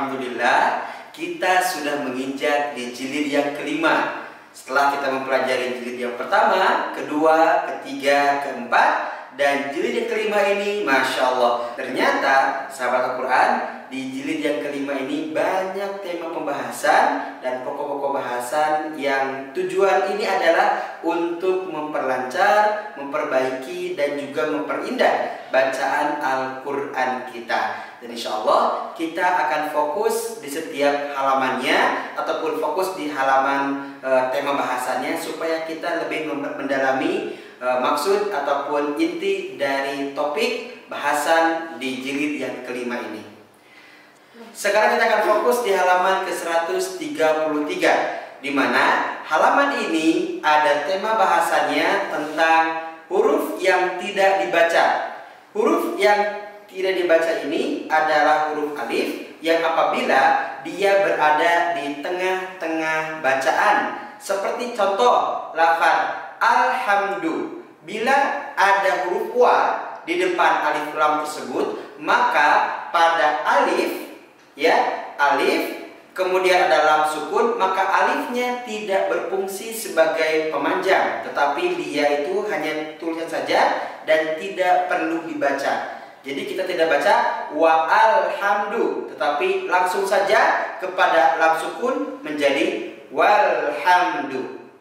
Alhamdulillah kita sudah menginjak di jilid yang kelima. Setelah kita mempelajari jilid yang pertama, kedua, ketiga, keempat, dan jilid yang kelima ini, Masya Allah, ternyata sahabat Al-Quran, di jilid yang kelima ini banyak tema pembahasan dan pokok-pokok bahasan yang tujuan ini adalah untuk memperlancar, memperbaiki, dan juga memperindah bacaan Al-Quran kita. Dan insya Allah kita akan fokus di setiap halamannya ataupun fokus di halaman tema bahasannya supaya kita lebih mendalami maksud ataupun inti dari topik bahasan di jilid yang kelima ini. Sekarang kita akan fokus di halaman ke-133, di mana halaman ini ada tema bahasannya tentang huruf yang tidak dibaca. Huruf yang tidak dibaca ini adalah huruf alif yang apabila dia berada di tengah-tengah bacaan. Seperti contoh lafaz alhamdu. Bila ada huruf wa di depan alif lam tersebut, maka pada alif, alif, kemudian ada lam sukun, maka alifnya tidak berfungsi sebagai pemanjang, tetapi dia itu hanya tulisan saja dan tidak perlu dibaca. Jadi kita tidak baca wa alhamdu, tetapi langsung saja kepada lam sukun menjadi walhamdu.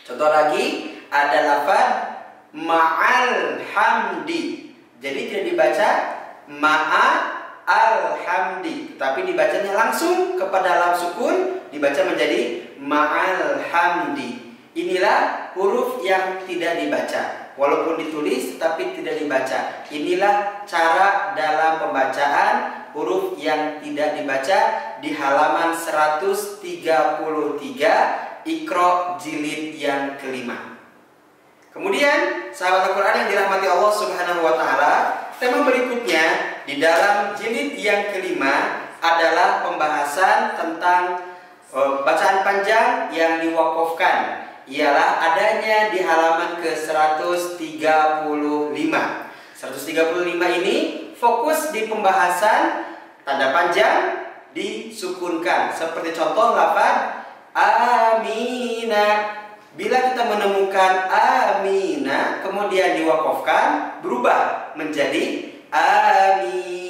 Contoh lagi ada lafaz ma'al hamdi. Jadi tidak dibaca ma'al hamdi, tapi dibacanya langsung kepada lam sukun, dibaca menjadi ma'al hamdi. Inilah huruf yang tidak dibaca, walaupun ditulis tapi tidak dibaca. Inilah cara dalam pembacaan huruf yang tidak dibaca di halaman 133 Iqra jilid yang kelima. Kemudian sahabat Al-Quran yang dirahmati Allah Subhanahu wa Ta'ala, tema berikutnya di dalam jilid yang kelima adalah pembahasan tentang bacaan panjang yang diwakafkan. Ialah adanya di halaman ke-135. 135 ini fokus di pembahasan tanda panjang disukunkan. Seperti contoh lafaz amina. Bila kita menemukan amina kemudian diwakafkan, berubah menjadi amin.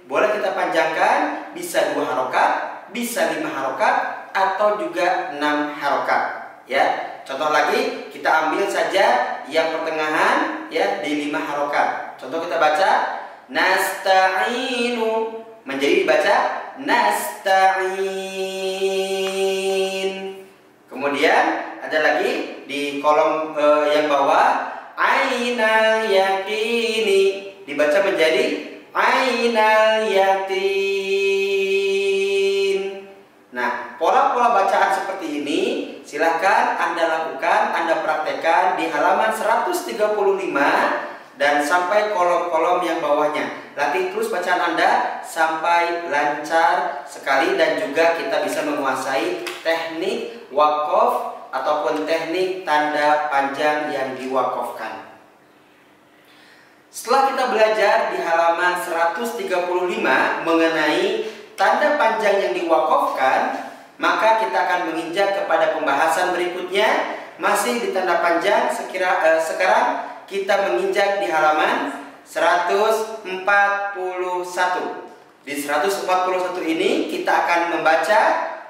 Boleh kita panjangkan, bisa 2 harokat, bisa 5 harokat, atau juga 6 harokat. Contoh lagi, kita ambil saja yang pertengahan di 5 harokat. Contoh kita baca nasta'inu, menjadi dibaca nasta'in. Kemudian ada lagi di kolom yang bawah ainal yaqini, dibaca menjadi ainal yaqin. Nah, pola-pola bacaan seperti ini silahkan Anda lakukan, Anda praktekkan di halaman 135 dan sampai kolom-kolom yang bawahnya. Latih terus bacaan Anda sampai lancar sekali dan juga kita bisa menguasai teknik wakaf ataupun teknik tanda panjang yang diwakafkan. Setelah kita belajar di halaman 135 mengenai tanda panjang yang diwakafkan, maka kita akan menginjak kepada pembahasan berikutnya, masih di tanda panjang. Sekarang kita menginjak di halaman 141. Di 141 ini kita akan membaca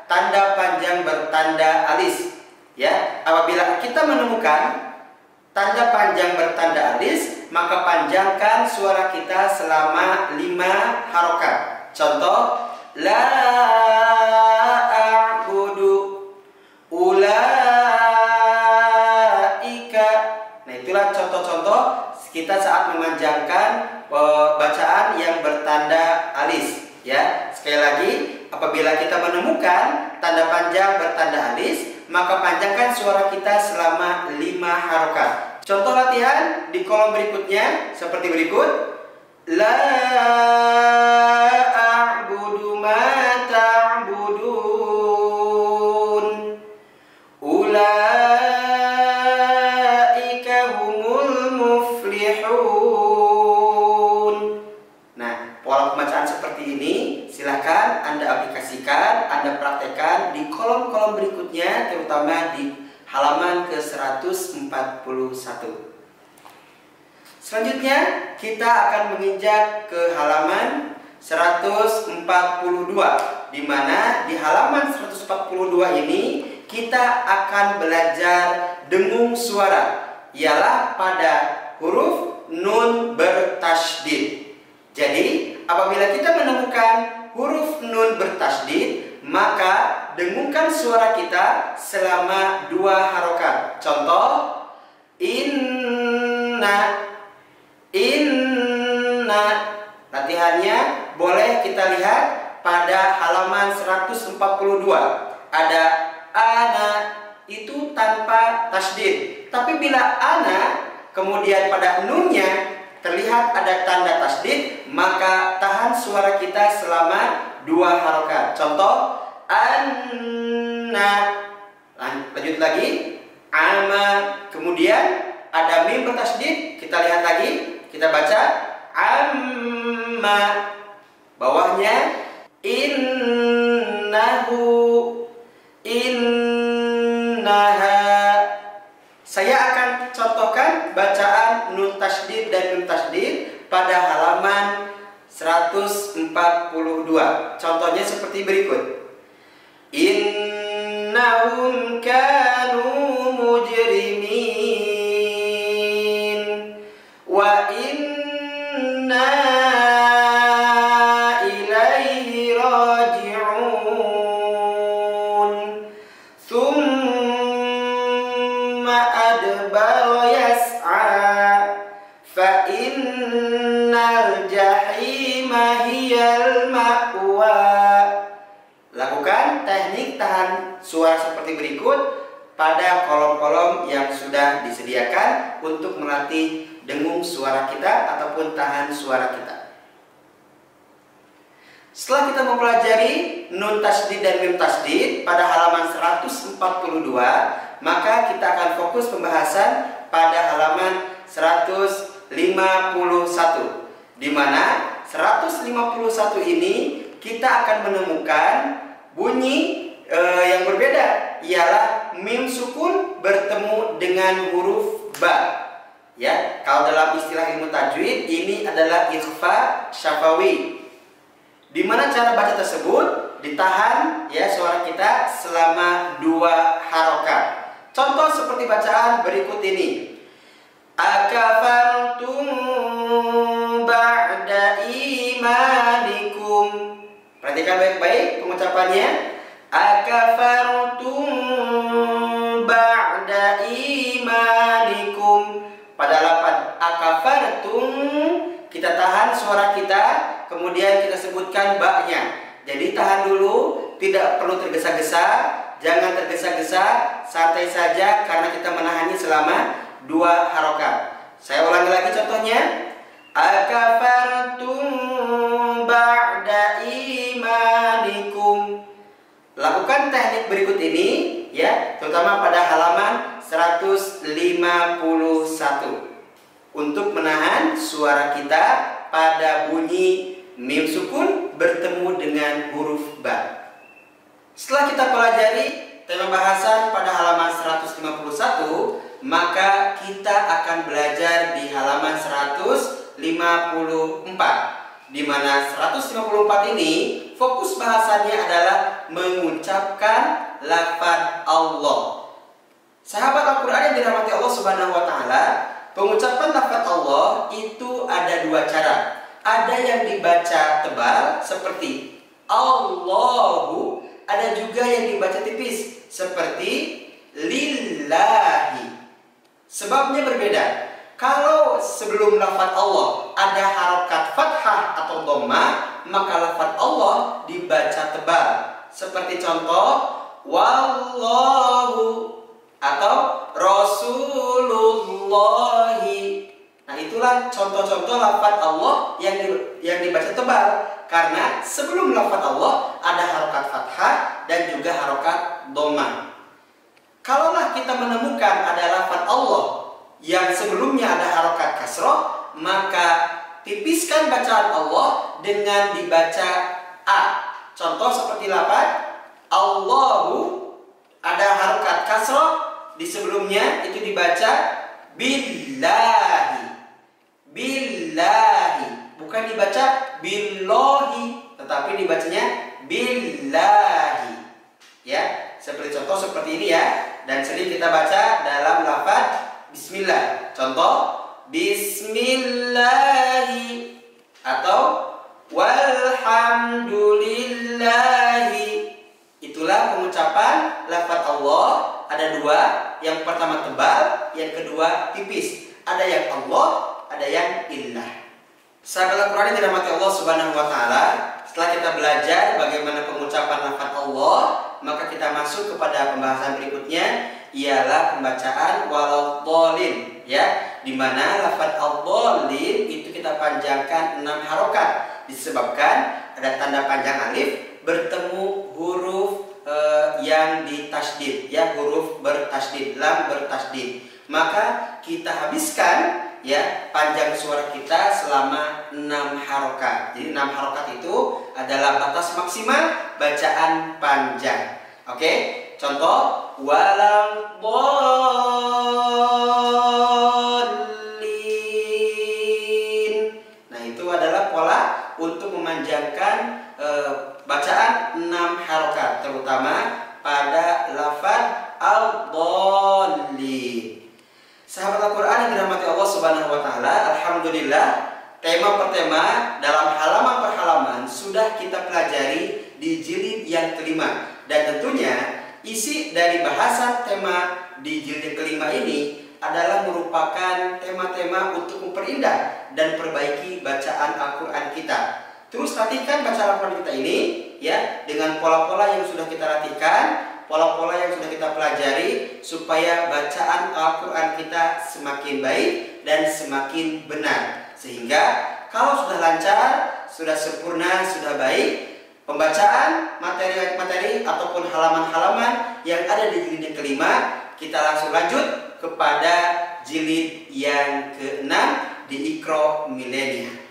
tanda panjang bertanda alis. Apabila kita menemukan tanda panjang bertanda alis, maka panjangkan suara kita selama 5 harokat. Contoh la a'budu ulaika. Nah, itulah contoh-contoh kita saat memanjangkan bacaan yang bertanda alis. Sekali lagi, apabila kita menemukan tanda panjang bertanda alis, maka panjangkan suara kita selama 5 harokat. Contoh latihan di kolom berikutnya seperti berikut. La a'budu ma ta'budun ulaika humul muflihun. Nah, pola pembacaan seperti ini silahkan Anda aplikasikan, Anda praktekkan di kolom-kolom berikutnya, terutama di halaman ke-141. Selanjutnya kita akan menginjak ke halaman 142, di mana di halaman 142 ini kita akan belajar dengung suara, ialah pada huruf nun bertasydid. Jadi, apabila kita menemukan huruf nun bertasydid, maka dengungkan suara kita selama 2 harokat. Contoh, inna, inna. Latihannya boleh kita lihat pada halaman 142. Ada ana, itu tanpa tasydid. Tapi bila ana kemudian pada nunnya terlihat ada tanda tasydid, maka tahan suara kita selama 2 harokat. Contoh, anna. Lanjut lagi, ama. Kemudian ada mim bertasydid, kita lihat lagi, kita baca amma. Bawahnya innahu, innaha. Saya akan contohkan bacaan nun tasydid dan mim tasydid pada halaman 142. Contohnya seperti berikut. Innahum kanu mujrimin wa inna ilaihi raji'un thumma adbara yas'a fa innal jahima hiyal ma'wa. Lakukan teknik tahan suara seperti berikut pada kolom-kolom yang sudah disediakan untuk melatih dengung suara kita ataupun tahan suara kita. Setelah kita mempelajari nun tasydid dan mim tasydid pada halaman 142, maka kita akan fokus pembahasan pada halaman 151, di mana 151 ini kita akan menemukan bunyi yang berbeda, ialah mim sukun bertemu dengan huruf ba. Ya, kalau dalam istilah ilmu tajwid ini adalah ikhfa syafawi. Di mana cara baca tersebut ditahan ya suara kita selama 2 harokat. Contoh seperti bacaan berikut ini. Akafartum ba'da imanikum. Perhatikan baik-baik pengucapannya. Akafartum ba'da imanikum. Pada lafaz akafartum kita tahan suara kita, kemudian kita sebutkan ba-nya. Jadi tahan dulu, tidak perlu tergesa-gesa, jangan tergesa-gesa, santai saja karena kita menahannya selama 2 harokat. Saya ulangi lagi contohnya. Akafartum ba'da imanikum. Lakukan teknik berikut ini ya, terutama pada halaman 151 untuk menahan suara kita pada bunyi mim sukun bertemu dengan huruf ba. Setelah kita pelajari tema bahasan pada halaman 151, maka kita akan belajar di halaman 154, di mana 154 ini fokus bahasannya adalah mengucapkan lafaz Allah. Sahabat Al-Quran yang dirahmati Allah Subhanahu wa Ta'ala, pengucapan lafaz Allah itu ada 2 cara. Ada yang dibaca tebal seperti Allahu, ada juga yang dibaca tipis seperti lillahi. Sebabnya berbeda. Kalau sebelum lafaz Allah ada harokat fathah atau dhammah, maka lafaz Allah dibaca tebal. Seperti contoh wallahu atau rasulullahi. Nah, itulah contoh-contoh lafaz Allah yang dibaca tebal, karena sebelum lafaz Allah ada harokat fathah dan juga harokat dhammah. Kalaulah kita menemukan ada lafaz Allah yang sebelumnya ada harokat kasroh, maka tipiskan bacaan Allah dengan dibaca A. Contoh seperti lafaz Allahu, ada harokat kasroh di sebelumnya, itu dibaca billahi. Billahi, bukan dibaca billahi, tetapi dibacanya billahi. Ya, seperti contoh seperti ini ya. Dan sering kita baca dalam lafaz bismillah. Contoh bismillahi atau walhamdulillahi. Itulah pengucapan lafaz Allah. Ada dua, yang pertama tebal, yang kedua tipis. Ada yang Allah, ada yang illah. Sahabat Al-Quran yang dirahmati Allah Subhanahu wa Ta'ala, setelah kita belajar bagaimana pengucapan lafaz Allah, maka kita masuk kepada pembahasan berikutnya, ialah pembacaan waladhdallin, ya, di mana lafaz ad-dallin itu kita panjangkan 6 harokat disebabkan ada tanda panjang alif bertemu huruf yang ditasydid, ya, huruf bertasydid, lam bertasydid. Maka kita habiskan, ya, panjang suara kita selama 6 harokat. Jadi 6 harokat itu adalah batas maksimal bacaan panjang. Oke, contoh waladhdallin. Nah, itu adalah pola untuk memanjangkan bacaan 6 harokat, terutama pada lafaz ad-dallin. Sahabat Al-Quran yang dirahmati Allah Subhanahu wa Ta'ala, alhamdulillah, tema per tema dalam halaman per halaman sudah kita pelajari di jilid yang kelima. Dan tentunya isi dari bahasan tema di jilid yang kelima ini adalah merupakan tema-tema untuk memperindah dan perbaiki bacaan Al-Quran kita. Terus latihkan bacaan Al-Quran kita ini, ya, dengan pola-pola yang sudah kita latihkan, pola-pola yang sudah kita pelajari, supaya bacaan Al-Quran kita semakin baik dan semakin benar. Sehingga kalau sudah lancar, sudah sempurna, sudah baik, pembacaan materi-materi ataupun halaman-halaman yang ada di jilid yang kelima, kita langsung lanjut kepada jilid yang ke-6 di Iqra Millennia.